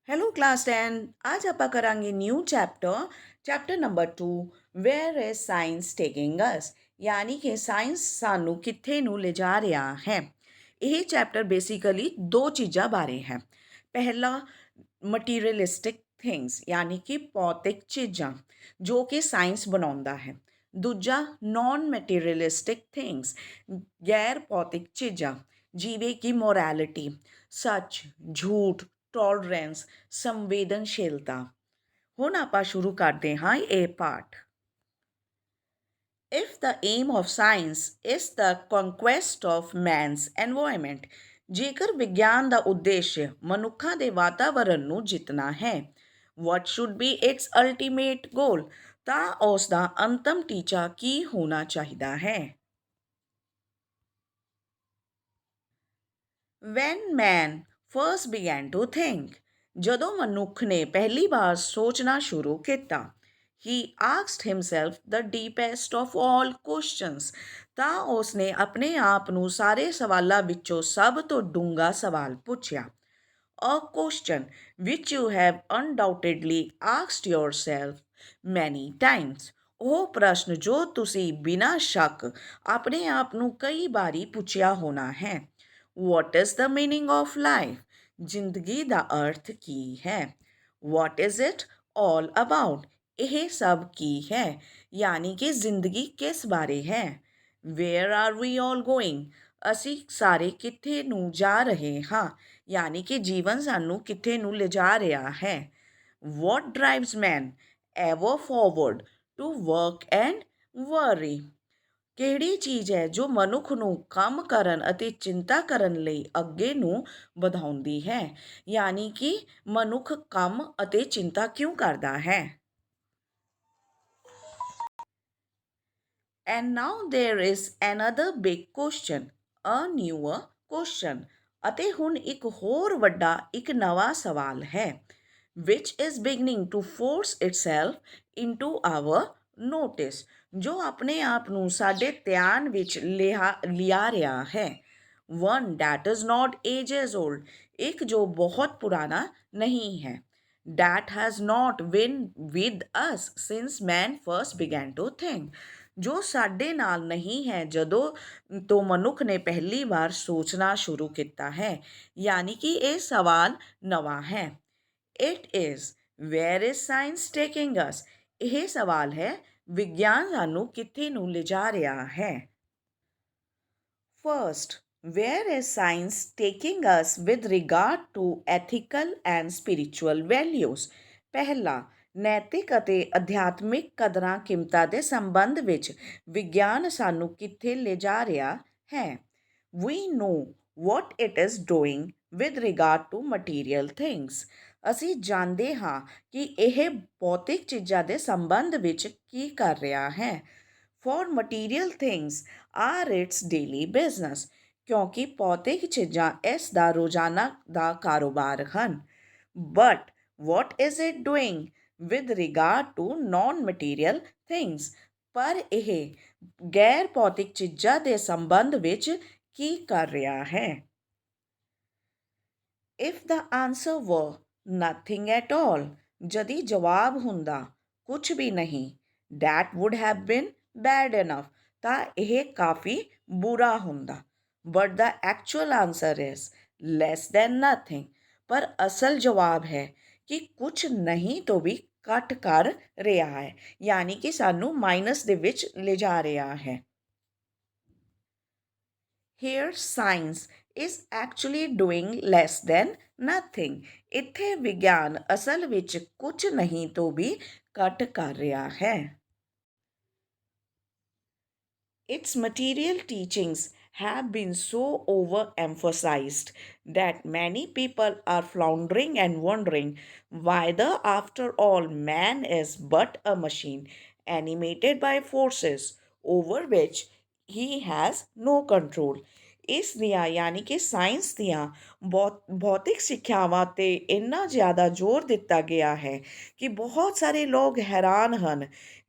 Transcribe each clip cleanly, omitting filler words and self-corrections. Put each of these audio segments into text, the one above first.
Hello class 10 ਅੱਜ ਆਪਾਂ ਕਰਾਂਗੇ new chapter number 2 where is science taking us ਯਾਨੀ ਕਿ ਸਾਇੰਸ ਸਾਨੂੰ ਕਿੱਥੇ ਨੂੰ ਲਿਜਾ ਰਿਹਾ ਹੈ। ਇਹ ਚੈਪਟਰ ਬੇਸਿਕਲੀ ਦੋ ਚੀਜ਼ਾਂ ਬਾਰੇ ਹੈ। ਪਹਿਲਾ ਮਟੀਰੀਅਲਿਸਟਿਕ ਥਿੰਗਸ ਯਾਨੀ ਕਿ ਭੌਤਿਕ ਚੀਜ਼ਾਂ ਜੋ ਕਿ ਸਾਇੰਸ ਬਣਾਉਂਦਾ ਹੈ। ਦੂਜਾ ਨਾਨ ਮਟੀਰੀਅਲਿਸਟਿਕ ਥਿੰਗਸ ਗੈਰ ਭੌਤਿਕ ਚੀਜ਼ਾਂ ਜਿਵੇਂ ਕਿ ਮੋਰੈਲਿਟੀ, ਸੱਚ, ਝੂਠ, ਟੋਲਰੈਂਸ, ਸੰਵੇਦਨਸ਼ੀਲਤਾ। ਹੁਣ ਆਪਾਂ ਸ਼ੁਰੂ ਕਰਦੇ ਹਾਂ ਇਹ ਪਾਠ। If the aim of science is the conquest of man's environment, ਜੇਕਰ ਵਿਗਿਆਨ ਦਾ ਉਦੇਸ਼ ਮਨੁੱਖਾਂ ਦੇ ਵਾਤਾਵਰਣ ਨੂੰ ਜਿੱਤਣਾ ਹੈ, what should be its ultimate goal? ਤਾਂ ਉਸ ਦਾ ਅੰਤਮ ਟੀਚਾ ਕੀ ਹੋਣਾ ਚਾਹੀਦਾ ਹੈ? When man first began to think, ਜਦੋਂ ਮਨੁੱਖ ਨੇ ਪਹਿਲੀ ਵਾਰ ਸੋਚਣਾ ਸ਼ੁਰੂ ਕੀਤਾ, he asked himself the deepest of all questions, ਤਾਂ ਉਸਨੇ ਆਪਣੇ ਆਪ ਨੂੰ ਸਾਰੇ ਸਵਾਲਾਂ ਵਿੱਚੋਂ ਸਭ ਤੋਂ ਡੂੰਘਾ ਸਵਾਲ ਪੁੱਛਿਆ। A question which you have undoubtedly asked yourself many times, ਉਹ ਪ੍ਰਸ਼ਨ ਜੋ ਤੁਸੀਂ ਬਿਨਾਂ ਸ਼ੱਕ ਆਪਣੇ ਆਪ ਨੂੰ ਕਈ ਵਾਰੀ ਪੁੱਛਿਆ ਹੋਣਾ ਹੈ। What is the meaning of life? ਜ਼ਿੰਦਗੀ ਦਾ ਅਰਥ ਕੀ ਹੈ? What is it all about? ਇਹ ਸਭ ਕੀ ਹੈ ਯਾਨੀ ਕਿ ਜ਼ਿੰਦਗੀ ਕਿਸ ਬਾਰੇ ਹੈ? Where are we all going? ਅਸੀਂ ਸਾਰੇ ਕਿੱਥੇ ਨੂੰ ਜਾ ਰਹੇ ਹਾਂ ਯਾਨੀ ਕਿ ਜੀਵਨ ਸਾਨੂੰ ਕਿੱਥੇ ਨੂੰ ਲਿਜਾ ਰਿਹਾ ਹੈ। What drives man ever forward to work and worry? ਕਿਹੜੀ ਚੀਜ਼ ਹੈ ਜੋ ਮਨੁੱਖ ਨੂੰ ਕੰਮ ਕਰਨ ਅਤੇ ਚਿੰਤਾ ਕਰਨ ਲਈ ਅੱਗੇ ਨੂੰ ਵਧਾਉਂਦੀ ਹੈ ਯਾਨੀ ਕਿ ਮਨੁੱਖ ਕੰਮ ਅਤੇ ਚਿੰਤਾ ਕਿਉਂ ਕਰਦਾ ਹੈ। And now there is another big question, a newer question, ਅਤੇ ਹੁਣ ਇੱਕ ਹੋਰ ਵੱਡਾ ਇੱਕ ਨਵਾਂ ਸਵਾਲ ਹੈ which is beginning to force itself into our notice, ਜੋ ਆਪਣੇ ਆਪ ਨੂੰ ਸਾਡੇ ਧਿਆਨ ਵਿੱਚ ਲਿਆ ਰਿਹਾ ਹੈ। One that is not ages old, ਇੱਕ ਜੋ ਬਹੁਤ ਪੁਰਾਣਾ ਨਹੀਂ ਹੈ। That has not been with us since man first began to think, ਜੋ ਸਾਡੇ ਨਾਲ ਨਹੀਂ ਹੈ ਜਦੋਂ ਤੋਂ ਮਨੁੱਖ ਨੇ ਪਹਿਲੀ ਵਾਰ ਸੋਚਣਾ ਸ਼ੁਰੂ ਕੀਤਾ ਹੈ ਯਾਨੀ ਕਿ ਇਹ ਸਵਾਲ ਨਵਾਂ ਹੈ। It is where is science taking us? ਇਹ ਸਵਾਲ ਹੈ ਵਿਗਿਆਨ ਸਾਨੂੰ ਕਿੱਥੇ ਨੂੰ ਲਿਜਾ ਰਿਹਾ ਹੈ। First, where is science taking us with regard to ethical and spiritual values? ਪਹਿਲਾ, ਨੈਤਿਕ ਅਤੇ ਅਧਿਆਤਮਿਕ ਕਦਰਾਂ ਕੀਮਤਾਂ ਦੇ ਸੰਬੰਧ ਵਿੱਚ ਵਿਗਿਆਨ ਸਾਨੂੰ ਕਿੱਥੇ ਲਿਜਾ ਰਿਹਾ ਹੈ। We know what it is doing with regard to material things. ਅਸੀਂ ਜਾਣਦੇ ਹਾਂ ਕਿ ਇਹ ਭੌਤਿਕ ਚੀਜ਼ਾਂ ਦੇ ਸੰਬੰਧ ਵਿੱਚ ਕੀ ਕਰ ਰਿਹਾ ਹੈ। For material things are its daily business, ਕਿਉਂਕਿ ਭੌਤਿਕ ਚੀਜ਼ਾਂ ਇਸ ਦਾ ਰੋਜ਼ਾਨਾ ਦਾ ਕਾਰੋਬਾਰ ਹਨ। But what is it doing with regard to non-material things? ਪਰ ਇਹ ਗੈਰ ਭੌਤਿਕ ਚੀਜ਼ਾਂ ਦੇ ਸੰਬੰਧ ਵਿੱਚ ਕੀ ਕਰ ਰਿਹਾ ਹੈ। If the answer were nothing at all, ਜਦੀ ਜਵਾਬ ਹੁੰਦਾ ਕੁਝ ਵੀ ਨਹੀਂ, that would have been bad enough, ਤਾਂ ਇਹ ਕਾਫੀ ਬੁਰਾ ਹੁੰਦਾ। But the actual answer is less than nothing, ਪਰ ਅਸਲ ਜਵਾਬ ਹੈ ਕਿ ਕੁਝ ਨਹੀਂ ਤੋਂ ਵੀ ਘੱਟ ਕਰ ਰਿਹਾ ਹੈ ਯਾਨੀ ਕਿ ਸਾਨੂੰ ਮਾਈਨਸ ਦੇ ਵਿੱਚ ਲਿਜਾ ਰਿਹਾ ਹੈ। Here science is actually doing less than nothing. ਇੱਥੇ ਵਿਗਿਆਨ ਅਸਲ ਵਿੱਚ ਕੁਝ ਨਹੀਂ ਤੋਂ ਵੀ ਘੱਟ ਕਰ ਰਿਹਾ ਹੈ। Its material teachings have been so overemphasized that many people are floundering and wondering whether, after all, man is but a machine animated by forces over which he has no control. ਇਸ ਦੀਆਂ ਯਾਨੀ ਕਿ science ਦੀਆਂ ਭੌਤਿਕ ਸਿੱਖਿਆਵਾਂ 'ਤੇ ਇੰਨਾ ਜ਼ਿਆਦਾ ਜ਼ੋਰ ਦਿੱਤਾ ਗਿਆ ਹੈ ਕਿ ਬਹੁਤ ਸਾਰੇ ਲੋਕ ਹੈਰਾਨ ਹਨ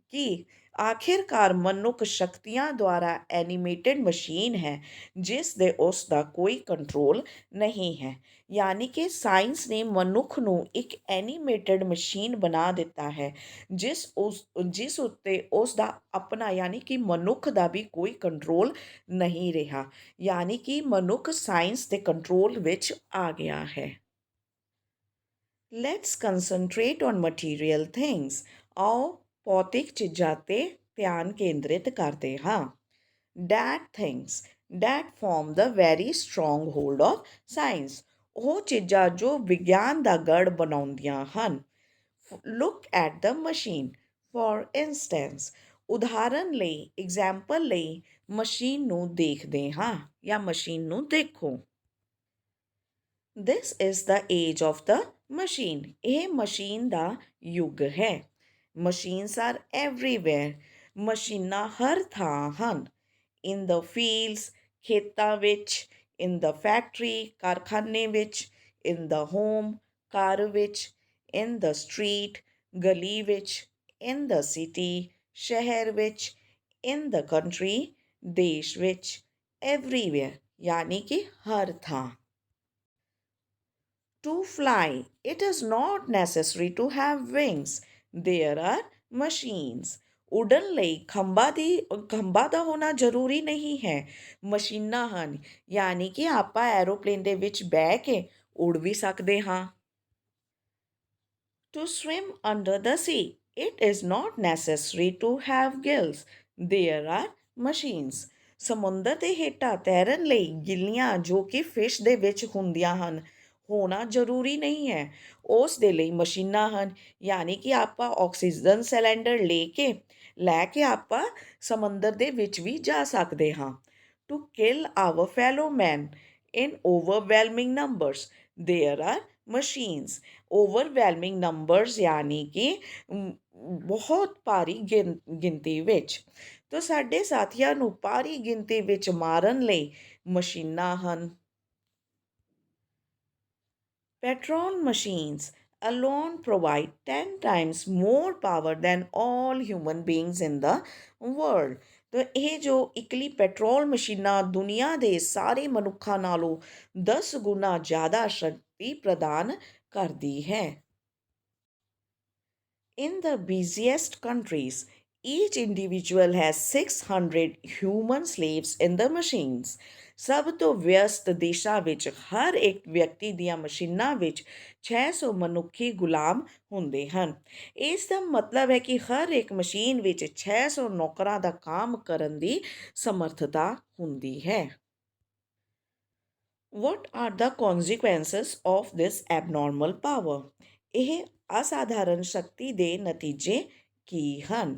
ਕਿ ਆਖਿਰਕਾਰ ਮਨੁੱਖ ਸ਼ਕਤੀਆਂ ਦੁਆਰਾ ਐਨੀਮੇਟਡ ਮਸ਼ੀਨ ਹੈ ਜਿਸ ਦੇ ਉਸ ਦਾ ਕੋਈ ਕੰਟਰੋਲ ਨਹੀਂ ਹੈ। ਯਾਨੀ ਕਿ ਸਾਇੰਸ ਨੇ ਮਨੁੱਖ ਨੂੰ ਇੱਕ ਐਨੀਮੇਟਡ ਮਸ਼ੀਨ ਬਣਾ ਦਿੱਤਾ ਹੈ ਜਿਸ ਉੱਤੇ ਉਸ ਦਾ ਆਪਣਾ ਯਾਨੀ ਕਿ ਮਨੁੱਖ ਦਾ ਵੀ ਕੋਈ ਕੰਟਰੋਲ ਨਹੀਂ ਰਿਹਾ। ਯਾਨੀ ਕਿ ਮਨੁੱਖ ਸਾਇੰਸ ਦੇ ਕੰਟਰੋਲ ਵਿੱਚ ਆ ਗਿਆ ਹੈ। Let's concentrate on material things. ਆਓ ਭੌਤਿਕ ਚੀਜ਼ਾਂ 'ਤੇ ਧਿਆਨ ਕੇਂਦਰਿਤ ਕਰਦੇ ਹਾਂ। That things that form the very stronghold of science. ਉਹ ਚੀਜ਼ਾਂ ਜੋ ਵਿਗਿਆਨ ਦਾ ਗੜ੍ਹ ਬਣਾਉਂਦੀਆਂ ਹਨ। Look at the machine for instance. ਉਦਾਹਰਨ ਲਈ ਐਗਜ਼ਾਮਪਲ ਲਈ ਮਸ਼ੀਨ ਨੂੰ ਦੇਖਦੇ ਹਾਂ ਜਾਂ ਮਸ਼ੀਨ ਨੂੰ ਦੇਖੋ। This is the age of the machine. ਇਹ ਮਸ਼ੀਨ ਦਾ ਯੁੱਗ ਹੈ। Machines are everywhere. ਮਸ਼ੀਨਾਂ ਹਰ ਥਾਂ ਹਨ। ਇਨ ਦ ਫੀਲਡਸ ਖੇਤਾਂ ਵਿੱਚ, ਇਨ ਦ ਫੈਕਟਰੀ ਕਾਰਖਾਨੇ ਵਿੱਚ, ਇਨ ਦ ਹੋਮ ਘਰ ਵਿੱਚ, ਇਨ ਦ ਸਟਰੀਟ ਗਲੀ ਵਿੱਚ, ਇਨ ਦ ਸਿਟੀ ਸ਼ਹਿਰ ਵਿੱਚ, ਇਨ ਦ ਕੰਟਰੀ ਦੇਸ਼ ਵਿੱਚ, ਐਵਰੀਵੇਅਰ ਯਾਨੀ ਕਿ ਹਰ ਥਾਂ। To fly, it is not necessary to have wings. There are machines. ਉੱਡਣ ਲਈ ਖੰਭਾ ਦਾ ਹੋਣਾ ਜ਼ਰੂਰੀ ਨਹੀਂ ਹੈ। ਮਸ਼ੀਨਾਂ ਹਨ ਯਾਨੀ ਕਿ ਆਪਾਂ ਐਰੋਪਲੇਨ ਦੇ ਵਿੱਚ ਬਹਿ ਕੇ ਉੱਡ ਵੀ ਸਕਦੇ ਹਾਂ। To swim under the sea, it is not necessary to have gills. There are machines. ਸਮੁੰਦਰ ਦੇ ਹੇਠਾਂ ਤੈਰਨ ਲਈ ਗਿੱਲੀਆਂ ਜੋ ਕਿ ਫਿਸ਼ ਦੇ ਵਿੱਚ ਹੁੰਦੀਆਂ ਹਨ ਹੋਣਾ ਜ਼ਰੂਰੀ ਨਹੀਂ ਹੈ। ਉਸ ਦੇ ਲਈ ਮਸ਼ੀਨਾਂ ਹਨ ਯਾਨੀ ਕਿ ਆਪਾਂ ਆਕਸੀਜਨ ਸਿਲੰਡਰ ਲੈ ਕੇ ਆਪਾਂ ਸਮੁੰਦਰ ਦੇ ਵਿੱਚ ਵੀ ਜਾ ਸਕਦੇ ਹਾਂ। To kill our fellow man in overwhelming numbers there are machines. Overwhelming numbers ਯਾਨੀ ਕਿ ਬਹੁਤ ਭਾਰੀ ਗਿਣਤੀ ਵਿੱਚ। ਤਾਂ ਸਾਡੇ ਸਾਥੀਆਂ ਨੂੰ ਭਾਰੀ ਗਿਣਤੀ ਵਿੱਚ ਮਾਰਨ ਲਈ ਮਸ਼ੀਨਾਂ ਹਨ। Petrol machines alone provide 10 times more power than all human beings in the world. ਤਾਂ ਇਹ ਜੋ ਇਕੱਲੀ ਪੈਟਰੋਲ ਮਸ਼ੀਨਾਂ ਦੁਨੀਆ ਦੇ ਸਾਰੇ ਮਨੁੱਖਾਂ ਨਾਲੋਂ 10 ਗੁਣਾ ਜ਼ਿਆਦਾ ਸ਼ਕਤੀ ਪ੍ਰਦਾਨ ਕਰਦੀ ਹੈ। In the busiest countries, each individual has 600 human slaves in the machines. ਸਭ ਤੋਂ ਵਿਅਸਤ ਦੇਸ਼ਾਂ ਵਿੱਚ ਹਰ ਇੱਕ ਵਿਅਕਤੀ ਦੀਆਂ ਮਸ਼ੀਨਾਂ ਵਿੱਚ 600 ਮਨੁੱਖੀ ਗੁਲਾਮ ਹੁੰਦੇ ਹਨ। ਇਸ ਦਾ ਮਤਲਬ ਹੈ ਕਿ ਹਰ ਇੱਕ ਮਸ਼ੀਨ ਵਿੱਚ 600 ਨੌਕਰਾਂ ਦਾ ਕੰਮ ਕਰਨ ਦੀ ਸਮਰੱਥਾ ਹੁੰਦੀ ਹੈ। What are the consequences of this abnormal power? ਇਹ ਅਸਾਧਾਰਨ ਸ਼ਕਤੀ ਦੇ ਨਤੀਜੇ ਕੀ ਹਨ?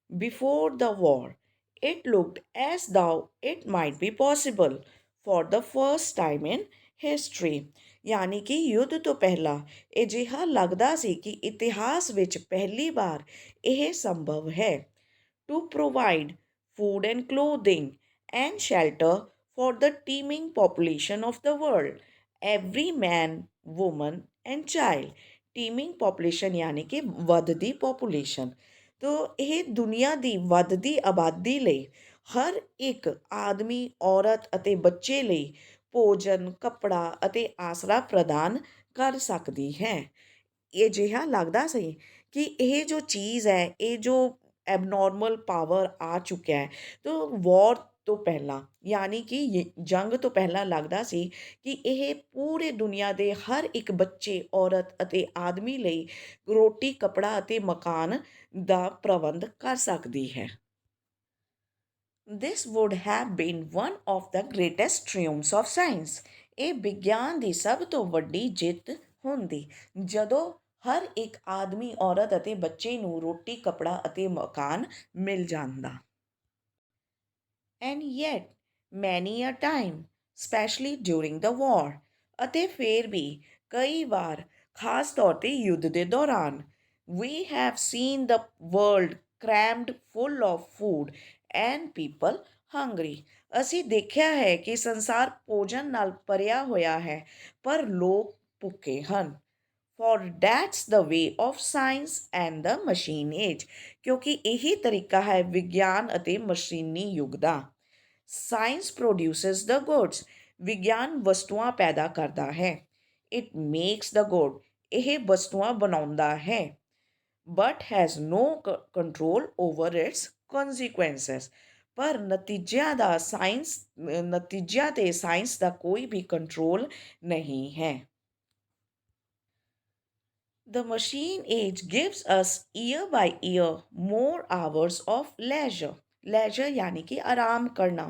Before the war, it looked as though it might be possible for the first time in history. ਯਾਨੀ ਕਿ ਯੁੱਧ ਤੋਂ ਪਹਿਲਾਂ ਅਜਿਹਾ ਲੱਗਦਾ ਸੀ ਕਿ ਇਤਿਹਾਸ ਵਿੱਚ ਪਹਿਲੀ ਵਾਰ ਇਹ ਸੰਭਵ ਹੈ। To provide food and clothing and shelter for the teeming population of the world, every man, woman and child. teeming population ਯਾਨੀ ਕਿ ਵੱਧਦੀ population। ਤੋ ਇਹ ਦੁਨੀਆ ਦੀ ਵੱਧਦੀ ਆਬਾਦੀ ਲਈ ਹਰ ਇੱਕ ਆਦਮੀ ਔਰਤ ਅਤੇ ਬੱਚੇ ਲਈ ਭੋਜਨ ਕੱਪੜਾ ਅਤੇ ਆਸਰਾ ਪ੍ਰਦਾਨ ਕਰ ਸਕਦੀ ਹੈ। ਇਹ ਜਿਹਾ ਲੱਗਦਾ ਸੀ ਕਿ ਇਹ ਜੋ ਚੀਜ਼ ਹੈ ਇਹ ਜੋ ਐਬਨੋਰਮਲ ਪਾਵਰ ਆ ਚੁੱਕਿਆ ਹੈ ਤਾਂ ਵੌਰ ਤੋਂ ਪਹਿਲਾਂ ਯਾਨੀ ਕਿ ਜੰਗ ਤੋਂ ਪਹਿਲਾਂ ਲੱਗਦਾ ਸੀ ਕਿ ਇਹ ਪੂਰੇ ਦੁਨੀਆ ਦੇ ਹਰ ਇੱਕ ਬੱਚੇ ਔਰਤ ਅਤੇ ਆਦਮੀ ਲਈ ਰੋਟੀ ਕੱਪੜਾ ਅਤੇ ਮਕਾਨ ਦਾ ਪ੍ਰਬੰਧ ਕਰ ਸਕਦੀ ਹੈ। This would have been one of the greatest triumphs of science. ਇਹ ਵਿਗਿਆਨ ਦੀ ਸਭ ਤੋਂ ਵੱਡੀ ਜਿੱਤ ਹੁੰਦੀ ਜਦੋਂ ਹਰ ਇੱਕ ਆਦਮੀ ਔਰਤ ਅਤੇ ਬੱਚੇ ਨੂੰ ਰੋਟੀ ਕੱਪੜਾ ਅਤੇ ਮਕਾਨ ਮਿਲ ਜਾਂਦਾ। And yet many a time, especially during the war, ਅਤੇ ਫਿਰ ਵੀ ਕਈ ਵਾਰ ਖਾਸ ਤੌਰ 'ਤੇ ਯੁੱਧ ਦੇ ਦੌਰਾਨ, we have seen the world crammed full of food and people hungry. ਅਸੀਂ ਦੇਖਿਆ ਹੈ ਕਿ ਸੰਸਾਰ ਭੋਜਨ ਨਾਲ ਭਰਿਆ ਹੋਇਆ ਹੈ ਪਰ ਲੋਕ ਭੁੱਖੇ ਹਨ। For that's the way of science and the machine age, ਕਿਉਂਕਿ ਇਹੀ ਤਰੀਕਾ ਹੈ ਵਿਗਿਆਨ ਅਤੇ ਮਸ਼ੀਨੀ ਯੁੱਗ ਦਾ। ਸਾਇੰਸ ਪ੍ਰੋਡਿਊਸਸ ਦ ਗੁਡਸ, ਵਿਗਿਆਨ ਵਸਤੂਆਂ ਪੈਦਾ ਕਰਦਾ ਹੈ। ਇਟ ਮੇਕਸ ਦ ਗੁੱਡ, ਇਹ ਵਸਤੂਆਂ ਬਣਾਉਂਦਾ ਹੈ। But has no control over its consequences, ਪਰ ਨਤੀਜਿਆਂ 'ਤੇ ਸਾਇੰਸ ਦਾ ਕੋਈ ਵੀ ਕੰਟਰੋਲ ਨਹੀਂ ਹੈ। The machine age gives us year by year more hours of leisure. Leisure यानी कि आराम करना।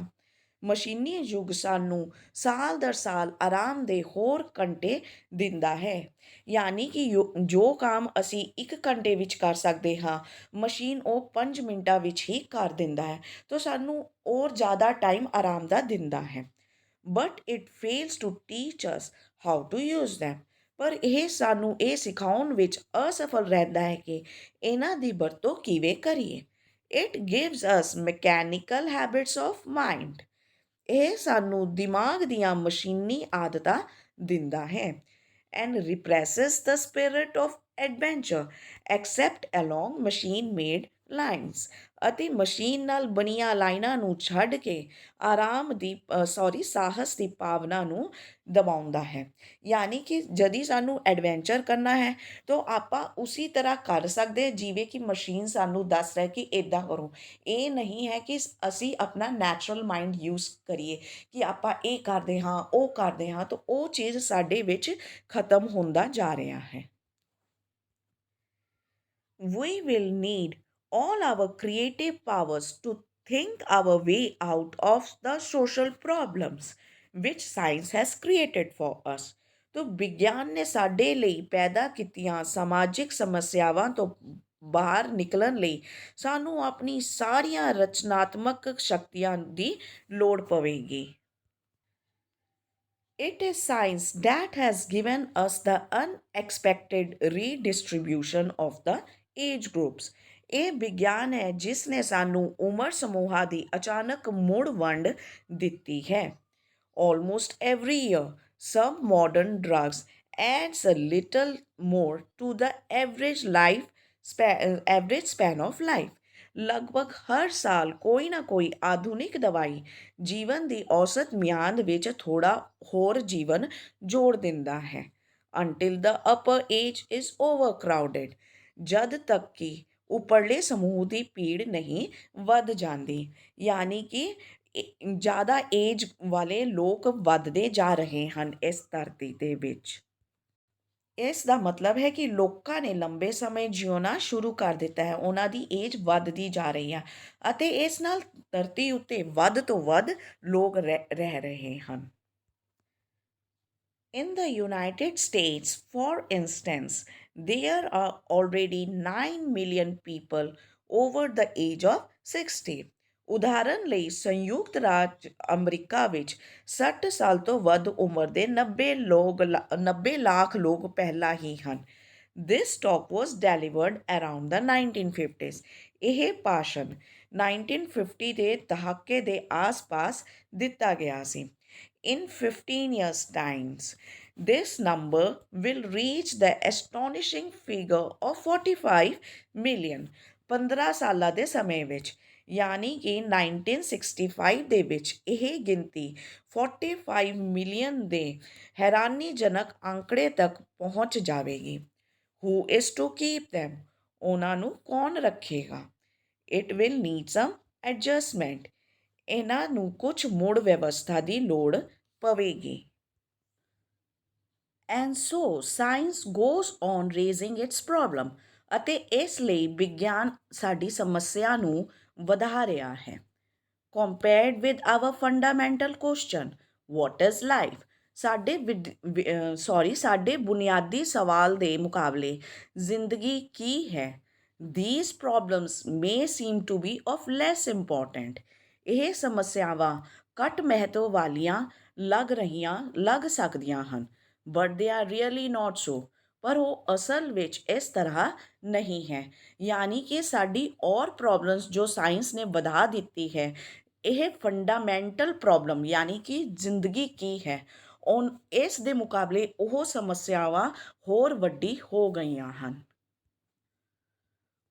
ਮਸ਼ੀਨੀ ਯੁੱਗ ਸਾਨੂੰ ਸਾਲ ਦਰ ਸਾਲ ਆਰਾਮ ਦੇ ਹੋਰ ਘੰਟੇ ਦਿੰਦਾ ਹੈ। ਯਾਨੀ ਕਿ ਜੋ ਕੰਮ ਅਸੀਂ 1 ਘੰਟੇ ਵਿੱਚ ਕਰ ਸਕਦੇ ਹਾਂ, ਮਸ਼ੀਨ ਉਹ 5 ਮਿੰਟਾਂ ਵਿੱਚ ਹੀ ਕਰ ਦਿੰਦਾ ਹੈ। ਤਾਂ ਸਾਨੂੰ ਹੋਰ ਜ਼ਿਆਦਾ ਟਾਈਮ ਆਰਾਮ ਦਾ ਦਿੰਦਾ ਹੈ। But it fails to teach us how to use them, ਪਰ ਇਹ ਸਾਨੂੰ ਇਹ ਸਿਖਾਉਣ ਵਿੱਚ ਅਸਫਲ ਰਹਿੰਦਾ ਹੈ ਕਿ ਇਹਨਾਂ ਦੀ ਵਰਤੋਂ ਕਿਵੇਂ ਕਰੀਏ। It gives us mechanical habits of mind, ਇਹ ਸਾਨੂੰ ਦਿਮਾਗ ਦੀਆਂ ਮਸ਼ੀਨੀ ਆਦਤਾਂ ਦਿੰਦਾ ਹੈ। And represses the spirit of adventure except along machine made lines, ਅਤੇ ਮਸ਼ੀਨ ਨਾਲ ਬਣੀਆਂ ਲਾਈਨਾਂ ਨੂੰ ਛੱਡ ਕੇ ਸਾਹਸ ਦੀ ਭਾਵਨਾ ਨੂੰ ਦਬਾਉਂਦਾ ਹੈ। ਯਾਨੀ ਕਿ ਜਦੀ ਸਾਨੂੰ ਐਡਵੈਂਚਰ ਕਰਨਾ ਹੈ ਤਾਂ ਆਪਾਂ ਉਸੀ ਤਰ੍ਹਾਂ ਕਰ ਸਕਦੇ ਜਿਵੇਂ ਕਿ ਮਸ਼ੀਨ ਸਾਨੂੰ ਦੱਸ ਰਿਹਾ ਕਿ ਇੱਦਾਂ ਕਰੋ। ਇਹ ਨਹੀਂ ਹੈ ਕਿ ਅਸੀਂ ਆਪਣਾ ਨੈਚੁਰਲ ਮਾਈਂਡ ਯੂਜ਼ ਕਰੀਏ ਕਿ ਆਪਾਂ ਇਹ ਕਰਦੇ ਹਾਂ ਉਹ ਕਰਦੇ ਹਾਂ, ਤਾਂ ਉਹ ਚੀਜ਼ ਸਾਡੇ ਵਿੱਚ ਖਤਮ ਹੁੰਦਾ ਜਾ ਰਿਹਾ ਹੈ। We will need all our creative powers to think our way out of the social problems which science has created for us. ਤੋ ਵਿਗਿਆਨ ਨੇ ਸਾਡੇ ਲਈ ਪੈਦਾ ਕੀਤੀਆਂ ਸਮਾਜਿਕ ਸਮੱਸਿਆਵਾਂ ਤੋਂ ਬਾਹਰ ਨਿਕਲਣ ਲਈ ਸਾਨੂੰ ਆਪਣੀ ਸਾਰੀਆਂ ਰਚਨਾਤਮਕ ਸ਼ਕਤੀਆਂ ਦੀ ਲੋੜ ਪਵੇਗੀ। It is science that has given us the unexpected redistribution of the age groups. ਇਹ ਵਿਗਿਆਨ ਹੈ ਜਿਸ ਨੇ ਸਾਨੂੰ ਉਮਰ ਸਮੂਹਾਂ ਦੀ ਅਚਾਨਕ ਮੁੜ ਵੰਡ ਦਿੱਤੀ ਹੈ। Almost every year, some modern drugs adds a little more to the average span of life. ਲਗਭਗ ਹਰ ਸਾਲ ਕੋਈ ਨਾ ਕੋਈ ਆਧੁਨਿਕ ਦਵਾਈ ਜੀਵਨ ਦੀ ਔਸਤ ਮਿਆਦ ਵਿੱਚ ਥੋੜਾ ਹੋਰ ਜੀਵਨ ਜੋੜ ਦਿੰਦਾ ਹੈ। Until the upper age is overcrowded, ਜਦ ਤੱਕ ਕਿ ਉੱਪਰਲੇ ਸਮੂਹ ਦੀ ਭੀੜ ਨਹੀਂ ਵੱਧ ਜਾਂਦੀ। ਯਾਨੀ ਕਿ ਜ਼ਿਆਦਾ ਏਜ ਵਾਲੇ ਲੋਕ ਵੱਧਦੇ ਜਾ ਰਹੇ ਹਨ ਇਸ ਧਰਤੀ ਦੇ ਵਿੱਚ। ਇਸ ਦਾ ਮਤਲਬ ਹੈ ਕਿ ਲੋਕਾਂ ਨੇ ਲੰਬੇ ਸਮੇਂ ਜਿਉਣਾ ਸ਼ੁਰੂ ਕਰ ਦਿੱਤਾ ਹੈ, ਉਹਨਾਂ ਦੀ ਏਜ ਵੱਧਦੀ ਜਾ ਰਹੀ ਹੈ ਅਤੇ ਇਸ ਨਾਲ ਧਰਤੀ ਉੱਤੇ ਵੱਧ ਤੋਂ ਵੱਧ ਲੋਕ ਰਹਿ ਰਹੇ ਹਨ। In the United States, for instance, there are already 9 million people over the age of 60. ਉਦਾਹਰਨ ਲਈ ਸੰਯੁਕਤ ਰਾਜ ਅਮਰੀਕਾ ਵਿੱਚ 60 ਸਾਲ ਤੋਂ ਵੱਧ ਉਮਰ ਦੇ 90 ਲੱਖ ਲੋਕ ਪਹਿਲਾਂ ਹੀ ਹਨ। This talk was delivered around the 1950s. ਇਹ ਭਾਸ਼ਣ 1950 ਦੇ ਦਹਾਕੇ ਦੇ ਆਸ-ਪਾਸ ਦਿੱਤਾ ਗਿਆ ਸੀ। In 15 years' times, this number will reach the astonishing figure of 45 million. 15 ਸਾਲਾਂ ਦੇ ਸਮੇਂ ਵਿੱਚ ਯਾਨੀ ਕਿ 1965 ਦੇ ਵਿੱਚ ਇਹ ਗਿਣਤੀ 45 ਮਿਲੀਅਨ ਦੇ ਹੈਰਾਨੀਜਨਕ ਅੰਕੜੇ ਤੱਕ ਪਹੁੰਚ ਜਾਵੇਗੀ। Who is to keep them? ਉਹਨਾਂ ਨੂੰ ਕੌਣ ਰੱਖੇਗਾ? It will need some adjustment. ਇਹਨਾਂ ਨੂੰ ਕੁਝ ਮੁੜ ਵਿਵਸਥਾ ਦੀ ਲੋੜ ਪਵੇਗੀ। And so science goes on raising it's problem, ਅਤੇ ਇਸ ਲਈ ਵਿਗਿਆਨ ਸਾਡੀ ਸਮੱਸਿਆ ਨੂੰ ਵਧਾ ਰਿਹਾ ਹੈ। Compared with hour fundamental question what is life, ਸਾਡੇ ਬੁਨਿਆਦੀ ਸਵਾਲ ਦੇ ਮੁਕਾਬਲੇ ਜ਼ਿੰਦਗੀ ਕੀ ਹੈ। These problems may seem to be of less important. ਇਹ ਸਮੱਸਿਆਵਾਂ ਘੱਟ ਮਹੱਤਵ ਵਾਲੀਆਂ ਲੱਗ ਸਕਦੀਆਂ ਹਨ, but they are really not so. ਪਰ ਉਹ ਅਸਲ ਵਿੱਚ ਇਸ ਤਰ੍ਹਾਂ ਨਹੀਂ ਹੈ। ਯਾਨੀ ਕਿ ਸਾਡੀ ਔਰ ਪ੍ਰੋਬਲਮਸ ਜੋ ਸਾਇੰਸ ਨੇ ਵਧਾ ਦਿੱਤੀ ਹੈ, ਇਹ ਫੰਡਾਮੈਂਟਲ ਪ੍ਰੋਬਲਮ ਯਾਨੀ ਕਿ ਜ਼ਿੰਦਗੀ ਕੀ ਹੈ, ਇਸ ਦੇ ਮੁਕਾਬਲੇ ਉਹ ਸਮੱਸਿਆਵਾਂ ਹੋਰ ਵੱਡੀ ਹੋ ਗਈਆਂ ਹਨ।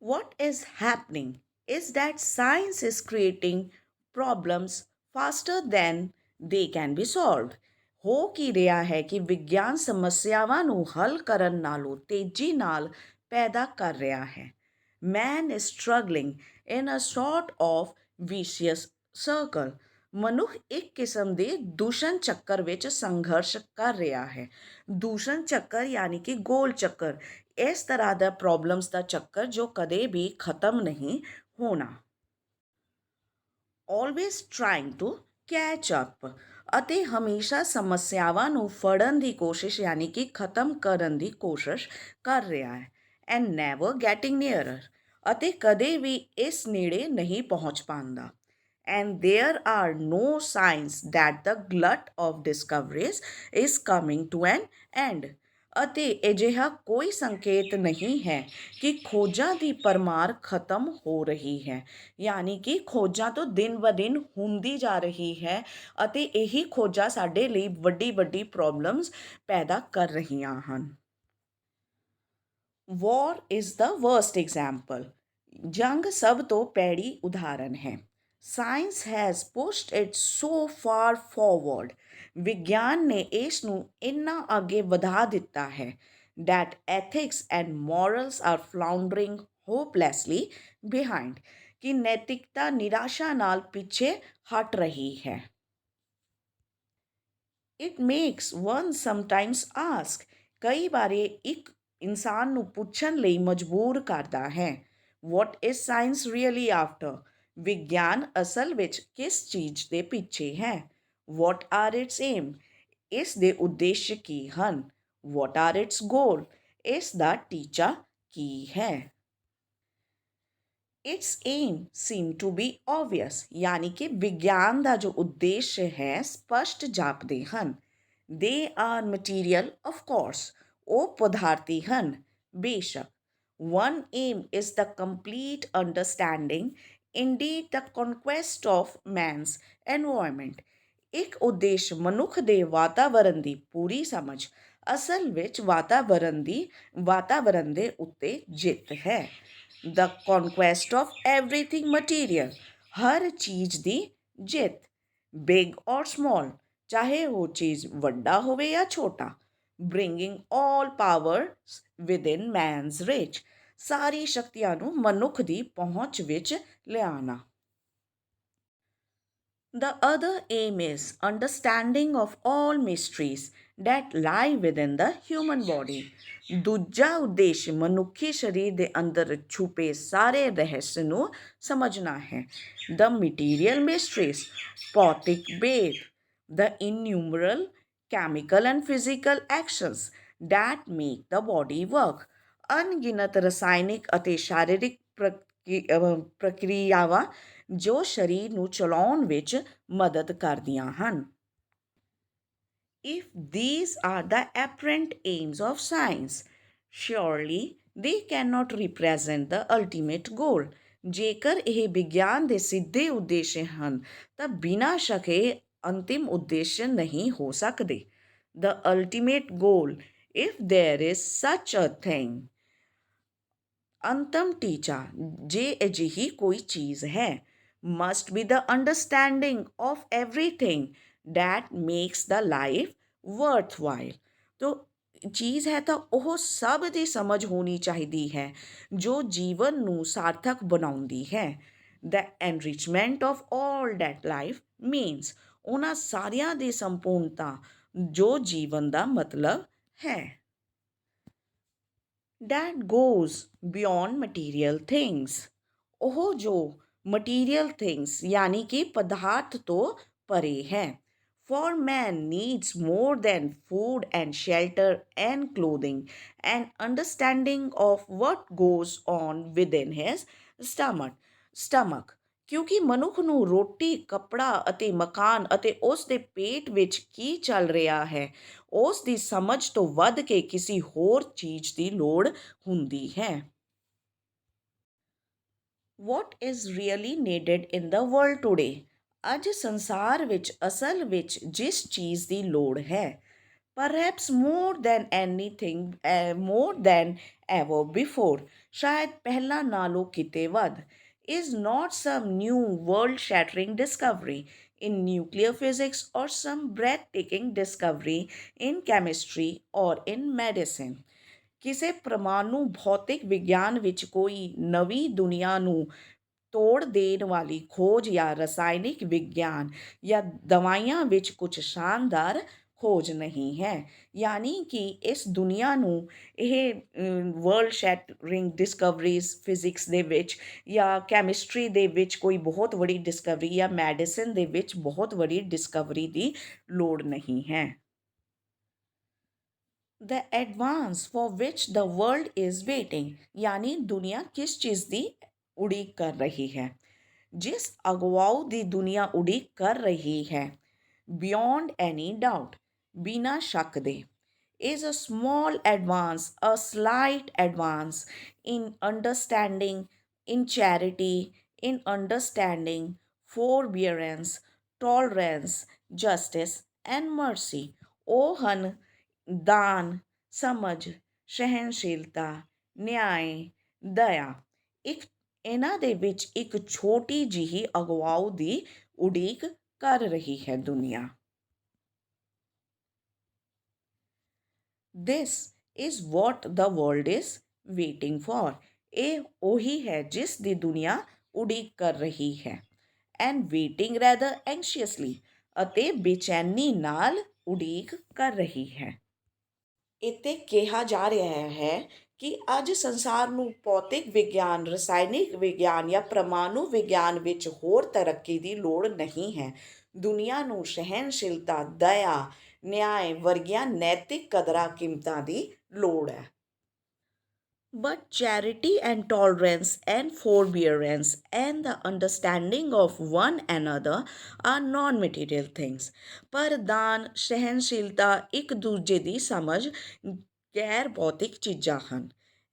What is happening is that science is creating problems faster than they can be solved. ਹੋ ਕੀ ਰਿਹਾ ਹੈ ਕਿ ਵਿਗਿਆਨ ਸਮੱਸਿਆਵਾਂ ਨੂੰ ਹੱਲ ਕਰਨ ਨਾਲੋਂ ਤੇਜ਼ੀ ਨਾਲ ਪੈਦਾ ਕਰ ਰਿਹਾ ਹੈ। Man is struggling in a sort of vicious circle. ਮਨੁੱਖ ਇੱਕ ਕਿਸਮ ਦੇ ਦੂਸ਼ਣ ਚੱਕਰ ਵਿੱਚ ਸੰਘਰਸ਼ ਕਰ ਰਿਹਾ ਹੈ। ਦੂਸ਼ਣ ਚੱਕਰ ਯਾਨੀ ਕਿ ਗੋਲ ਚੱਕਰ, ਇਸ ਤਰ੍ਹਾਂ ਦਾ ਪ੍ਰੋਬਲਮਸ ਦਾ ਚੱਕਰ ਜੋ ਕਦੇ ਵੀ ਖਤਮ ਨਹੀਂ ਹੋਣਾ। Always trying to catch up, ਅਤੇ ਹਮੇਸ਼ਾ ਸਮੱਸਿਆਵਾਂ ਨੂੰ ਫੜਨ ਦੀ ਕੋਸ਼ਿਸ਼ ਯਾਨੀ ਕਿ ਖਤਮ ਕਰਨ ਦੀ ਕੋਸ਼ਿਸ਼ ਕਰ ਰਿਹਾ ਹੈ। ਐਂਡ ਨੈਵਰ ਗੈਟਿੰਗ ਨੀਅਰਰ, ਅਤੇ ਕਦੇ ਵੀ ਇਸ ਨੇੜੇ ਨਹੀਂ ਪਹੁੰਚ ਪਾਉਂਦਾ। And there are no signs that the glut of discoveries is coming to an end. ਅਤੇ ਅਜਿਹਾ ਕੋਈ ਸੰਕੇਤ ਨਹੀਂ ਹੈ ਕਿ ਖੋਜਾਂ ਦੀ ਪਰਮਾਰ ਖਤਮ ਹੋ ਰਹੀ ਹੈ, ਯਾਨੀ ਕਿ ਖੋਜਾਂ ਤੋਂ ਦਿਨ ਬ ਦਿਨ ਹੁੰਦੀ ਜਾ ਰਹੀ ਹੈ ਅਤੇ ਇਹੀ ਖੋਜਾਂ ਸਾਡੇ ਲਈ ਵੱਡੀ ਵੱਡੀ ਪ੍ਰੋਬਲਮਸ ਪੈਦਾ ਕਰ ਰਹੀਆਂ ਹਨ। War is the worst example, ਜੰਗ ਸਭ ਤੋਂ ਪੈੜੀ ਉਦਾਹਰਨ ਹੈ। Science has pushed it so far forward, ਵਿਗਿਆਨ ਨੇ ਇਸ ਨੂੰ ਇੰਨਾ ਅੱਗੇ ਵਧਾ ਦਿੱਤਾ ਹੈ that ethics and morals are floundering hopelessly behind, ਕਿ ਨੈਤਿਕਤਾ ਨਿਰਾਸ਼ਾ ਨਾਲ ਪਿੱਛੇ ਹਟ ਰਹੀ ਹੈ। It makes one sometimes ask, ਕਈ ਵਾਰੀ ਇੱਕ ਇਨਸਾਨ ਨੂੰ ਪੁੱਛਣ ਲਈ ਮਜਬੂਰ ਕਰਦਾ ਹੈ, what is science really after? ਵਿਗਿਆਨ ਅਸਲ ਵਿੱਚ ਕਿਸ ਚੀਜ਼ ਦੇ ਪਿੱਛੇ ਹੈ? What are its aim? ਇਸ ਦੇ ਉਦੇਸ਼ ਕੀ ਹਨ? What are its goal? ਇਸ ਦਾ ਟੀਚਾ ਕੀ ਹੈ? Its aim seem to be obvious, ਯਾਨੀ ਕਿ ਵਿਗਿਆਨ ਦਾ ਜੋ ਉਦੇਸ਼ ਹੈ ਸਪਸ਼ਟ ਜਾਪਦੇ ਹਨ। They are material, of course. ਉਹ ਪਦਾਰਥੀ ਹਨ, ਬੇਸ਼ੱਕ। One aim is the complete understanding, indeed the conquest of man's environment. ਇੱਕ ਉਦੇਸ਼ ਮਨੁੱਖ ਦੇ ਵਾਤਾਵਰਣ ਦੀ ਪੂਰੀ ਸਮਝ, ਅਸਲ ਵਿੱਚ ਵਾਤਾਵਰਣ ਦੇ ਉੱਤੇ ਜਿੱਤ ਹੈ। The conquest of everything material, ਹਰ ਚੀਜ਼ ਦੀ ਜਿੱਤ। Big or small, ਚਾਹੇ ਉਹ ਚੀਜ਼ ਵੱਡਾ ਹੋਵੇ ਜਾਂ ਛੋਟਾ। Bringing all powers within man's reach, ਸਾਰੀ ਸ਼ਕਤੀਆਂ ਨੂੰ ਮਨੁੱਖ ਦੀ ਪਹੁੰਚ ਵਿੱਚ ਲਿਆਉਣਾ। The other aim is understanding of all mysteries that lie within the human body. ਦੂਜਾ ਉਦੇਸ਼ ਮਨੁੱਖੀ ਸਰੀਰ ਦੇ ਅੰਦਰ ਛੁਪੇ ਸਾਰੇ ਰਹੱਸ ਨੂੰ ਸਮਝਣਾ ਹੈ। The material mysteries, ਭੌਤਿਕ ਭੇਦ। The innumerable chemical and physical actions that make the body work, ਅਣਗਿਣਤ ਰਸਾਇਣਿਕ ਅਤੇ ਸਰੀਰਕ ਪ੍ਰਕਿਰਿਆਵਾਂ ਜੋ ਸਰੀਰ ਨੂੰ ਚਲਾਉਣ ਵਿੱਚ ਮਦਦ ਕਰਦੀਆਂ ਹਨ। If these are the apparent aims of science, surely they cannot represent the ultimate goal. ਜੇਕਰ ਇਹ ਵਿਗਿਆਨ ਦੇ ਸਿੱਧੇ ਉਦੇਸ਼ ਹਨ ਤਾਂ ਬਿਨਾਂ ਸ਼ੱਕ ਇਹ ਅੰਤਿਮ ਉਦੇਸ਼ ਨਹੀਂ ਹੋ ਸਕਦੇ। The ultimate goal, if there is such a thing, ਅੰਤਮ ਟੀਚਾ, ਜੇ ਅਜਿਹੀ ਕੋਈ ਚੀਜ਼ ਹੈ, must be the understanding of everything that makes the life worthwhile. ਤੋ ਚੀਜ਼ ਹੈ ਤਾਂ ਉਹ ਸਭ ਦੀ ਸਮਝ ਹੋਣੀ ਚਾਹੀਦੀ ਹੈ ਜੋ ਜੀਵਨ ਨੂੰ ਸਾਰਥਕ ਬਣਾਉਂਦੀ ਹੈ। The enrichment of all that life means, ਉਹਨਾਂ ਸਾਰਿਆਂ ਦੀ ਸੰਪੂਰਨਤਾ ਜੋ ਜੀਵਨ ਦਾ ਮਤਲਬ ਹੈ। That goes beyond material things, ਉਹ ਜੋ material things ਯਾਨੀ ਕਿ ਪਦਾਰਥ ਤੋਂ ਪਰੇ ਹੈ। For man needs more than food and shelter and clothing and understanding of what goes on within his stomach. ਕਿਉਂਕਿ ਮਨੁੱਖ ਨੂੰ ਰੋਟੀ, ਕੱਪੜਾ ਅਤੇ ਮਕਾਨ ਅਤੇ ਉਸ ਦੇ ਪੇਟ ਵਿੱਚ ਕੀ ਚੱਲ ਰਿਹਾ ਹੈ ਉਸ ਦੀ ਸਮਝ ਤੋਂ ਵੱਧ ਕੇ ਕਿਸੇ ਹੋਰ ਚੀਜ਼ ਦੀ ਲੋੜ ਹੁੰਦੀ ਹੈ। What is really needed in the world today? ਅੱਜ ਸੰਸਾਰ ਵਿੱਚ ਅਸਲ ਵਿੱਚ ਜਿਸ ਚੀਜ਼ ਦੀ ਲੋੜ ਹੈ Perhaps more than ever before, ਸ਼ਾਇਦ ਪਹਿਲਾਂ ਨਾਲੋਂ ਕਿਤੇ ਵੱਧ, is not some new world shattering discovery in nuclear physics or some breathtaking discovery in chemistry or in medicine. ਕਿਸੇ ਪ੍ਰਮਾਣੂ ਭੌਤਿਕ ਵਿਗਿਆਨ ਵਿੱਚ ਕੋਈ ਨਵੀਂ ਦੁਨੀਆ ਨੂੰ ਤੋੜ ਦੇਣ ਵਾਲੀ ਖੋਜ ਜਾਂ ਰਸਾਇਣਿਕ ਵਿਗਿਆਨ ਜਾਂ ਦਵਾਈਆਂ ਵਿੱਚ ਕੁਝ ਸ਼ਾਨਦਾਰ ਖੋਜ ਨਹੀਂ ਹੈ। ਯਾਨੀ ਕਿ ਇਸ ਦੁਨੀਆ ਨੂੰ ਇਹ ਵਰਲਡ ਸ਼ੈਟਰਿੰਗ ਡਿਸਕਵਰੀਜ਼ ਫਿਜ਼ਿਕਸ ਦੇ ਵਿੱਚ ਜਾਂ ਕੈਮਿਸਟਰੀ ਦੇ ਵਿੱਚ ਕੋਈ ਬਹੁਤ ਵੱਡੀ ਡਿਸਕਵਰੀ ਜਾਂ ਮੈਡੀਸਨ ਦੇ ਵਿੱਚ ਬਹੁਤ ਵੱਡੀ ਡਿਸਕਵਰੀ ਦੀ ਲੋੜ ਨਹੀਂ ਹੈ। The advance for which the world is waiting, यानी दुनिया किस चीज़ की उड़ीक कर रही है, जिस अगवाओ दी दुनिया उड़ीक कर रही है, बियॉन्ड एनी डाउट, बिना शक दे, is a small advance, a slight advance in understanding, in charity, in understanding, forbearance, tolerance, justice, and mercy. ਉਹ ਹਨ ਦਾਨ, ਸਮਝ, ਸਹਿਣਸ਼ੀਲਤਾ, ਨਿਆਏ, ਦਇਆ। ਇਹਨਾਂ ਦੇ ਵਿੱਚ ਇੱਕ ਛੋਟੀ ਜਿਹੀ ਅਗਵਾਓ ਦੀ ਉਡੀਕ ਕਰ ਰਹੀ ਹੈ ਦੁਨੀਆ। This is what the world is waiting for. ਇਹ ਉਹੀ ਹੈ ਜਿਸ ਦੀ ਦੁਨੀਆ ਉਡੀਕ ਕਰ ਰਹੀ ਹੈ। And waiting rather anxiously, ਅਤੇ ਬੇਚੈਨੀ ਨਾਲ ਉਡੀਕ ਕਰ ਰਹੀ ਹੈ। ਇੱਥੇ ਕਿਹਾ ਜਾ ਰਿਹਾ ਹੈ ਕਿ ਅੱਜ ਸੰਸਾਰ ਨੂੰ ਭੌਤਿਕ ਵਿਗਿਆਨ, ਰਸਾਇਣਿਕ ਵਿਗਿਆਨ ਜਾਂ ਪ੍ਰਮਾਣੂ ਵਿਗਿਆਨ ਵਿੱਚ ਹੋਰ ਤਰੱਕੀ ਦੀ ਲੋੜ ਨਹੀਂ ਹੈ। ਦੁਨੀਆ ਨੂੰ ਸਹਿਣਸ਼ੀਲਤਾ, ਦਇਆ, ਨਿਆਂ ਵਰਗੀਆਂ ਨੈਤਿਕ ਕਦਰਾਂ ਕੀਮਤਾਂ ਦੀ ਲੋੜ ਹੈ। But charity and tolerance and forbearance and the understanding of one another are non-material things. ਪਰ ਦਾਨ, ਸਹਿਣਸ਼ੀਲਤਾ, ਇੱਕ ਦੂਜੇ ਦੀ ਸਮਝ ਗੈਰ ਭੌਤਿਕ ਚੀਜ਼ਾਂ ਹਨ।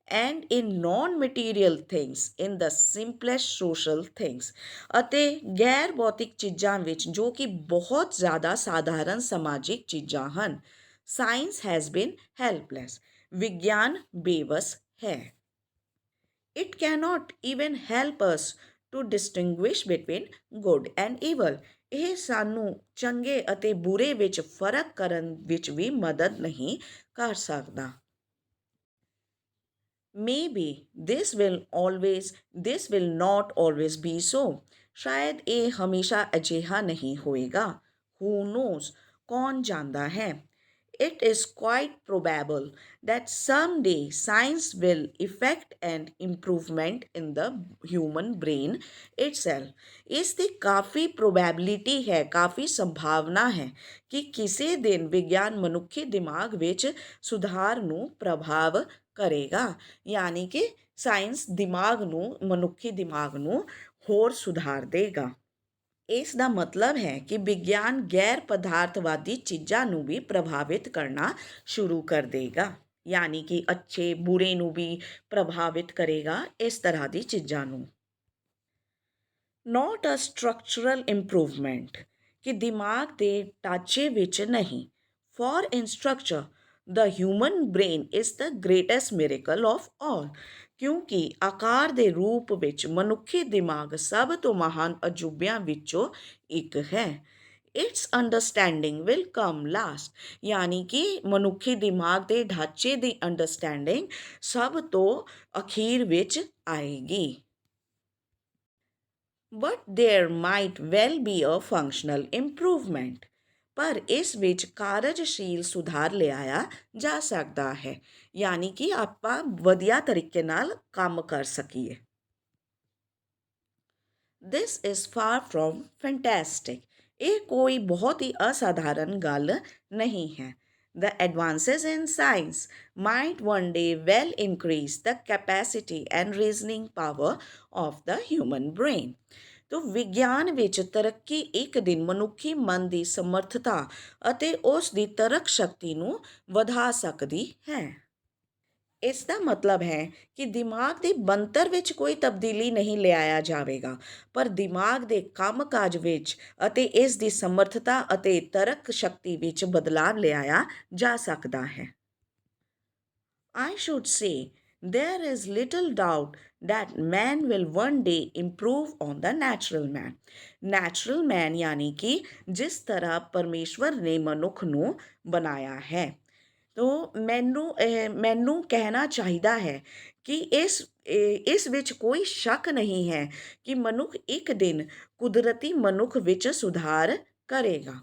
And in non-material things, in the simplest social things, ਅਤੇ ਗੈਰ ਭੌਤਿਕ ਚੀਜ਼ਾਂ ਵਿੱਚ ਜੋ ਕਿ ਬਹੁਤ ਜ਼ਿਆਦਾ ਸਾਧਾਰਨ ਸਮਾਜਿਕ ਚੀਜ਼ਾਂ ਹਨ, ਸਾਇੰਸ ਹੈਜ਼ ਬੀਨ ਹੈਲਪਲੈਸ, ਵਿਗਿਆਨ ਬੇਵਸ ਹੈ। It cannot even help us to distinguish between good and evil. ਇਹ ਸਾਨੂੰ ਚੰਗੇ ਅਤੇ ਬੁਰੇ ਵਿੱਚ ਫਰਕ ਕਰਨ ਵਿੱਚ ਵੀ ਮਦਦ ਨਹੀਂ ਕਰ ਸਕਦਾ। Maybe this will not always be so. ਸ਼ਾਇਦ ਇਹ ਹਮੇਸ਼ਾ ਅਜਿਹਾ ਨਹੀਂ ਹੋਏਗਾ। Who knows? ਕੌਣ ਜਾਣਦਾ ਹੈ। It is quite probable that someday science will effect an improvement in the human brain itself. ਇਸ ਦੀ ਕਾਫੀ ਪ੍ਰੋਬੈਬਿਲਿਟੀ ਹੈ, ਕਾਫੀ ਸੰਭਾਵਨਾ ਹੈ ਕਿ ਕਿਸੇ ਦਿਨ ਵਿਗਿਆਨ ਮਨੁੱਖੀ ਦਿਮਾਗ ਵਿੱਚ ਸੁਧਾਰ ਨੂੰ ਪ੍ਰਭਾਵ ਕਰੇਗਾ। ਯਾਨੀ ਕਿ ਸਾਇੰਸ ਮਨੁੱਖੀ ਦਿਮਾਗ ਨੂੰ ਹੋਰ ਸੁਧਾਰ ਦੇਗਾ। ਇਸ ਦਾ ਮਤਲਬ ਹੈ ਕਿ ਵਿਗਿਆਨ ਗੈਰ ਪਦਾਰਥਵਾਦੀ ਚੀਜ਼ਾਂ ਨੂੰ ਵੀ ਪ੍ਰਭਾਵਿਤ ਕਰਨਾ ਸ਼ੁਰੂ ਕਰ ਦੇਗਾ। ਯਾਨੀ ਕਿ ਅੱਛੇ ਬੁਰੇ ਨੂੰ ਵੀ ਪ੍ਰਭਾਵਿਤ ਕਰੇਗਾ, ਇਸ ਤਰ੍ਹਾਂ ਦੀ ਚੀਜ਼ਾਂ ਨੂੰ। ਨੋਟ ਅ ਸਟਰਕਚਰਲ ਇੰਪਰੂਵਮੈਂਟ, ਕਿ ਦਿਮਾਗ ਦੇ ਢਾਂਚੇ ਵਿੱਚ ਨਹੀਂ। For in structure the human brain is the greatest miracle of all, ਕਿਉਂਕਿ ਆਕਾਰ ਦੇ ਰੂਪ ਵਿੱਚ ਮਨੁੱਖੀ ਦਿਮਾਗ ਸਭ ਤੋਂ ਮਹਾਨ ਅਜੂਬਿਆਂ ਵਿੱਚੋਂ ਇੱਕ ਹੈ। Its understanding will come last, ਯਾਨੀ ਕਿ ਮਨੁੱਖੀ ਦਿਮਾਗ ਦੇ ਢਾਂਚੇ ਦੀ ਅੰਡਰਸਟੈਂਡਿੰਗ ਸਭ ਤੋਂ ਅਖੀਰ ਵਿੱਚ ਆਏਗੀ। But there might well be a functional improvement, ਪਰ ਇਸ ਵਿੱਚ ਕਾਰਜਸ਼ੀਲ ਸੁਧਾਰ ਲਿਆਇਆ ਜਾ ਸਕਦਾ ਹੈ। ਯਾਨੀ ਕਿ ਆਪਾਂ ਵਧੀਆ ਤਰੀਕੇ ਨਾਲ ਕੰਮ ਕਰ ਸਕੀਏ। This is for from fantastic, ਇਹ ਕੋਈ ਬਹੁਤ ਹੀ ਅਸਾਧਾਰਨ ਗੱਲ ਨਹੀਂ ਹੈ। The advances in science might one day well increase the capacity and reasoning power of the human brain. ਤੋ ਵਿਗਿਆਨ ਵਿੱਚ ਤਰੱਕੀ ਇੱਕ ਦਿਨ ਮਨੁੱਖੀ ਮਨ ਦੀ ਸਮਰੱਥਾ ਅਤੇ ਉਸ ਦੀ ਤਰਕ ਸ਼ਕਤੀ ਨੂੰ ਵਧਾ ਸਕਦੀ ਹੈ। ਇਸ ਦਾ ਮਤਲਬ ਹੈ ਕਿ ਦਿਮਾਗ ਦੀ ਬਣਤਰ ਵਿੱਚ ਕੋਈ ਤਬਦੀਲੀ ਨਹੀਂ ਲਿਆਇਆ ਜਾਵੇਗਾ, ਪਰ ਦਿਮਾਗ ਦੇ ਕੰਮਕਾਜ ਵਿੱਚ ਅਤੇ ਇਸ ਦੀ ਸਮਰੱਥਾ ਅਤੇ ਤਰਕ ਸ਼ਕਤੀ ਵਿੱਚ ਬਦਲਾਅ ਲਿਆਇਆ ਜਾ ਸਕਦਾ ਹੈ। I should say, there is little doubt that man will one day improve on the natural man. Natural man यानी कि जिस तरह परमेश्वर ने मनुੱਖ ਨੂੰ ਬਣਾਇਆ ਹੈ। ਤੋ ਮੈਨੂੰ ਕਹਿਣਾ ਚਾਹੀਦਾ ਹੈ ਕਿ ਇਸ ਵਿੱਚ ਕੋਈ ਸ਼ੱਕ ਨਹੀਂ ਹੈ ਕਿ ਮਨੁੱਖ ਇੱਕ ਦਿਨ ਕੁਦਰਤੀ ਮਨੁੱਖ ਵਿੱਚ ਸੁਧਾਰ ਕਰੇਗਾ।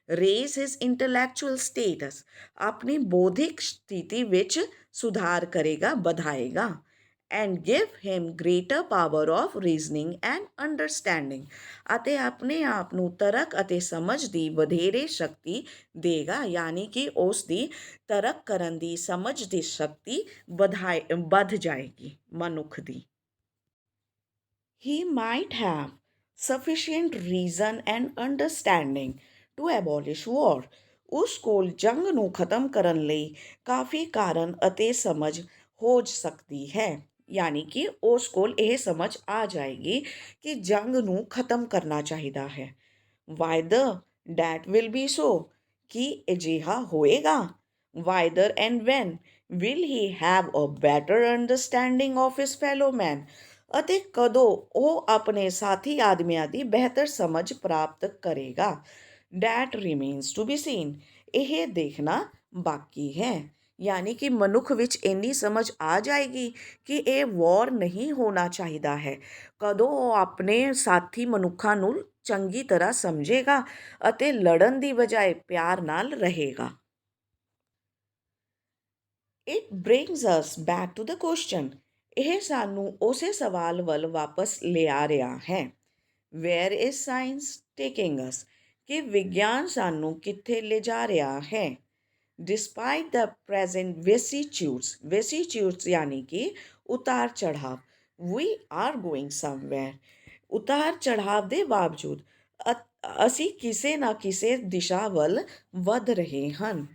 ਰੇਜ਼ ਹਿਜ਼ ਇੰਟਲੈਕਚੁਅਲ ਸਟੇਟਸ, ਆਪਣੀ ਬੌਧਿਕ ਸਥਿਤੀ ਵਿੱਚ ਸੁਧਾਰ ਕਰੇਗਾ, ਵਧਾਏਗਾ। And give him greater power of reasoning and understanding, ਅਤੇ ਆਪਣੇ ਆਪ ਨੂੰ ਤਰਕ ਅਤੇ ਸਮਝ ਦੀ ਵਧੇਰੇ ਸ਼ਕਤੀ ਦੇਗਾ, ਯਾਨੀ ਕਿ ਉਸ ਦੀ ਤਰਕ ਕਰਨ ਦੀ, ਸਮਝ ਦੀ ਸ਼ਕਤੀ ਵੱਧ ਜਾਏਗੀ ਮਨੁੱਖ ਦੀ। He might have sufficient reason and understanding to abolish war. ਉਸ ਕੋਲ ਜੰਗ ਨੂੰ ਖਤਮ ਕਰਨ ਲਈ ਕਾਫੀ ਕਾਰਨ ਅਤੇ ਸਮਝ ਹੋ ਸਕਦੀ ਹੈ, ਯਾਨੀ ਕਿ ਉਸ ਕੋਲ ਇਹ ਸਮਝ ਆ ਜਾਏਗੀ ਕਿ ਜੰਗ ਨੂੰ ਖਤਮ ਕਰਨਾ ਚਾਹੀਦਾ ਹੈ। Whether that will be so, ਕੀ ਅਜਿਹਾ ਹੋਏਗਾ? Whether and when will he have a better understanding of his fellow man, ਅਤੇ ਕਦੋਂ ਉਹ ਆਪਣੇ ਸਾਥੀ ਆਦਮੀਆਂ ਦੀ ਬਿਹਤਰ ਸਮਝ ਪ੍ਰਾਪਤ ਕਰੇਗਾ। That remains to be seen, ਇਹ ਦੇਖਣਾ ਬਾਕੀ ਹੈ। ਯਾਨੀ ਕਿ ਮਨੁੱਖ ਵਿੱਚ ਇੰਨੀ ਸਮਝ ਆ ਜਾਏਗੀ ਕਿ ਇਹ ਵਾਰ ਨਹੀਂ ਹੋਣਾ ਚਾਹੀਦਾ ਹੈ, ਕਦੋਂ ਉਹ ਆਪਣੇ ਸਾਥੀ ਮਨੁੱਖਾਂ ਨੂੰ ਚੰਗੀ ਤਰ੍ਹਾਂ ਸਮਝੇਗਾ ਅਤੇ ਲੜਨ ਦੀ ਬਜਾਏ ਪਿਆਰ ਨਾਲ ਰਹੇਗਾ। It brings us back to the question, ਇਹ ਸਾਨੂੰ ਉਸੇ ਸਵਾਲ ਵੱਲ ਵਾਪਸ ਲਿਆ ਰਿਹਾ ਹੈ। Where is science taking us, ਕਿ ਵਿਗਿਆਨ ਸਾਨੂੰ ਕਿੱਥੇ ਲਿਜਾ ਰਿਹਾ ਹੈ। ਡਿਸਪਾਈਟ ਦ ਪ੍ਰੈਜ਼ੈਂਟ ਵਿਸਿਚਿਊਡਸ ਯਾਨੀ ਕਿ ਉਤਾਰ ਚੜ੍ਹਾਵ, ਵੀ ਆਰ ਗੋਇੰਗ ਸਮਵੇਅਰ, ਉਤਾਰ ਚੜ੍ਹਾਵ ਦੇ ਬਾਵਜੂਦ ਅਸੀਂ ਕਿਸੇ ਨਾ ਕਿਸੇ ਦਿਸ਼ਾ ਵੱਲ ਵਧ ਰਹੇ ਹਨ।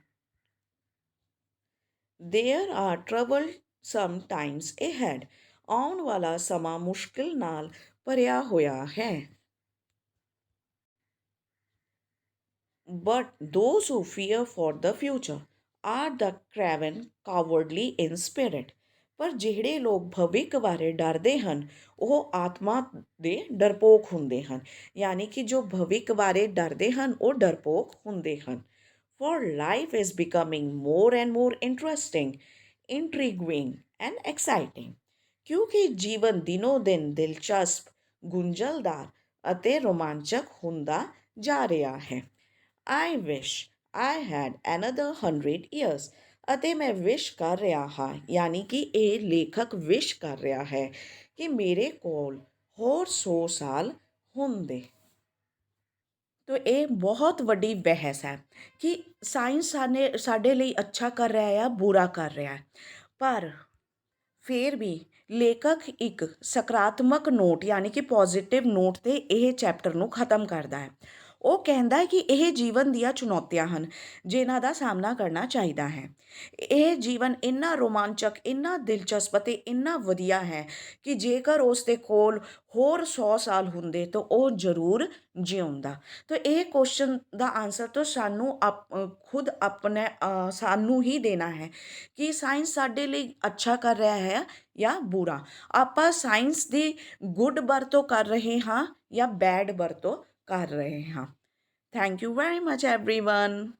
ਦੇਅਰ ਆਰ ਟਰਬਲਸਮ ਟਾਈਮਸ ਅਹੈਡ, ਆਉਣ ਵਾਲਾ ਸਮਾਂ ਮੁਸ਼ਕਿਲ ਨਾਲ ਭਰਿਆ ਹੋਇਆ ਹੈ। But those who fear for the future are the craven cowardly in spirit. ਪਰ ਜਿਹੜੇ ਲੋਕ ਭਵਿੱਖ ਬਾਰੇ ਡਰਦੇ ਹਨ ਉਹ ਆਤਮਾ ਦੇ ਡਰਪੋਕ ਹੁੰਦੇ ਹਨ, ਯਾਨੀ ਕਿ ਜੋ ਭਵਿੱਖ ਬਾਰੇ ਡਰਦੇ ਹਨ ਉਹ ਡਰਪੋਕ ਹੁੰਦੇ ਹਨ। For life is becoming more and more interesting, intriguing and exciting. ਕਿਉਂਕਿ ਜੀਵਨ ਦਿਨੋ ਦਿਨ ਦਿਲਚਸਪ, ਗੁੰਝਲਦਾਰ ਅਤੇ ਰੋਮਾਂਚਕ ਹੁੰਦਾ ਜਾ ਰਿਹਾ ਹੈ। I wish I had another 100 years, ਅਤੇ ਮੈਂ ਵਿਸ਼ ਕਰ ਰਿਹਾ ਹਾਂ, ਯਾਨੀ ਕਿ ਇਹ ਲੇਖਕ ਵਿਸ਼ ਕਰ ਰਿਹਾ ਹੈ ਕਿ ਮੇਰੇ ਕੋਲ ਹੋਰ 100 ਸਾਲ ਹੁੰਦੇ। ਤੋ ਇਹ ਬਹੁਤ ਵੱਡੀ ਬਹਿਸ ਹੈ ਕਿ ਸਾਇੰਸ ਸਾਡੇ ਲਈ ਅੱਛਾ ਕਰ ਰਿਹਾ ਹੈ, ਬੁਰਾ ਕਰ ਰਿਹਾ ਹੈ। ਪਰ ਫਿਰ ਵੀ ਲੇਖਕ ਇੱਕ ਸਕਾਰਾਤਮਕ ਨੋਟ ਯਾਨੀ ਕਿ ਪੋਜ਼ੀਟਿਵ ਨੋਟ 'ਤੇ ਇਹ ਚੈਪਟਰ ਨੂੰ ਖ਼ਤਮ ਕਰਦਾ ਹੈ। ਉਹ ਕਹਿੰਦਾ ਹੈ ਕਿ ਇਹ ਜੀਵਨ ਦੀਆਂ ਚੁਣੌਤੀਆਂ ਹਨ ਜਿਨ੍ਹਾਂ ਦਾ ਸਾਹਮਣਾ ਕਰਨਾ ਚਾਹੀਦਾ ਹੈ। ਇਹ ਜੀਵਨ ਇੰਨਾ ਰੋਮਾਂਚਕ, ਇੰਨਾ ਦਿਲਚਸਪ ਅਤੇ ਇੰਨਾ ਵਧੀਆ ਹੈ ਕਿ ਜੇਕਰ ਉਸ ਦੇ ਕੋਲ ਹੋਰ 100 ਸਾਲ ਹੁੰਦੇ ਤਾਂ ਉਹ ਜ਼ਰੂਰ ਜਿਉਂਦਾ। ਤਾਂ ਇਹ ਕੁਐਸਚਨ ਦਾ ਆਨਸਰ ਤਾਂ ਖੁਦ ਸਾਨੂੰ ਹੀ ਦੇਣਾ ਹੈ ਕਿ ਸਾਇੰਸ ਸਾਡੇ ਲਈ ਅੱਛਾ ਕਰ ਰਿਹਾ ਹੈ ਜਾਂ ਬੁਰਾ। ਆਪਾਂ ਸਾਇੰਸ ਦੀ ਗੁੱਡ ਵਰਤੋਂ ਕਰ ਰਹੇ ਹਾਂ ਜਾਂ ਬੈਡ ਵਰਤੋਂ ਕਰ ਰਹੇ ਹਾਂ। Thank you very much everyone.